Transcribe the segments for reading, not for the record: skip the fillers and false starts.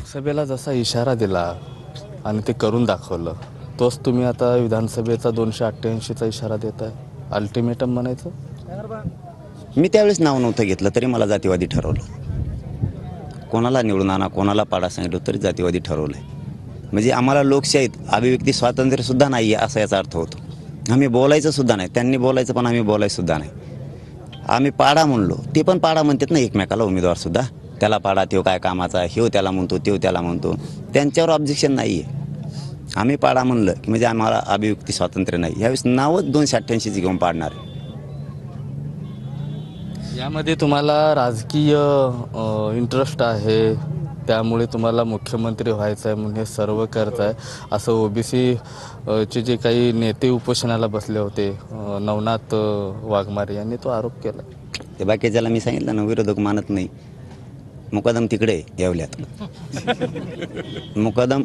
लोकसभेला जसा इशारा दिला आणि ते करून दाखवलं, तोच तुम्ही आता विधानसभेचा 288चा इशारा देताय, अल्टिमेटम म्हणायचं? मी त्यावेळेस नाव नव्हतं घेतलं तरी मला जातीवादी ठरवलं. कोणाला निवडून आणा, कोणाला पाडा सांगितलं तरी जातीवादी ठरवलं. म्हणजे आम्हाला लोकशाहीत अभिव्यक्ती स्वातंत्र्यसुद्धा नाही आहे असा याचा अर्थ होतो. आम्ही बोलायचं सुद्धा नाही, त्यांनी बोलायचं पण आम्ही बोलायचं सुद्धा नाही. आम्ही पाडा म्हणलो, ते पण पाडा म्हणतात ना एकमेकाला उमेदवारसुद्धा. त्याला पाडा, तो काय कामाचा, ह्यो त्याला म्हणतो, त्यो त्याला म्हणतो. त्यांच्यावर ऑब्जेक्शन नाही आहे. आम्ही पाडा म्हणलं की म्हणजे आम्हाला अभिव्यक्ती स्वातंत्र्य नाही. यावेळेस नावच 288ची घेऊन पाडणार आहे. यामध्ये तुम्हाला राजकीय इंटरेस्ट आहे, त्यामुळे तुम्हाला मुख्यमंत्री व्हायचं आहे म्हणून हे सर्व करताय असं ओबीसी चे जे काही नेते उपोषणाला बसले होते, नवनाथ वाघमारे यांनी तो आरोप केला. ते बाकीच्याला मी सांगितलं ना, विरोधक मानत नाही. मुकादम तिकडे येवल्यात. मुकादम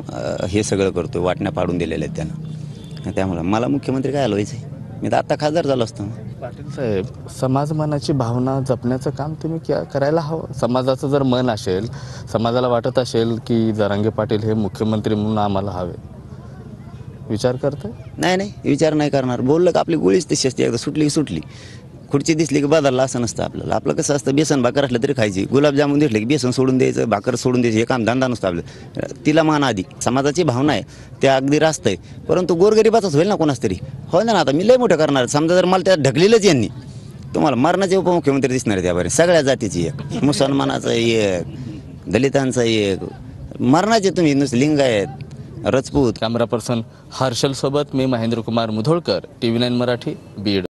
हे सगळं करतो, वाटण्या पाडून दिलेल्या आहेत त्यानं. त्यामुळं मला मुख्यमंत्री काय हलवायचं आहे? मी तर आत्ता खासदार झालो असतो. पाटील साहेब, समाजमनाची भावना जपण्याचं काम तुम्ही करायला हवं. समाजाचं जर मन असेल, समाजाला वाटत असेल की जरांगे पाटील हे मुख्यमंत्री म्हणून आम्हाला हवे, विचार करताय? नाही, विचार नाही करणार. बोललं का आपली गोळीच तशी असते, एकदा सुटली की सुटली. खुर्ची दिसली की बदलला असं नसतं आपल्याला. आपलं कसं असतं, बेसन भाकर असलं तरी खायची, गुलाबजामुन दिसले की बेसन सोडून द्यायचं, भाकर सोडून द्यायचं, हे काम धंदा नसतं आपलं. तिला मान आधी. समाजाची भावना आहे त्या अगदी रास्त आहे, परंतु गोरगरिबाचाच होईल ना कोणाच तरी. हो ना, आता मी लय मोठं करणार. समजा जर मला त्यात ढकलीलच यांनी, तुम्हाला मरणाचे उपमुख्यमंत्री दिसणार आहे त्यावर. सगळ्या जातीची एक, मुसलमानाचा एक, दलितांचा एक, मरणाचे तुम्ही नुसते लिंगायत, राजपूत. कॅमेरा पर्सन हर्षल सोबत मी महेंद्र कुमार मुधोळकर, TV9 मराठी, बीड.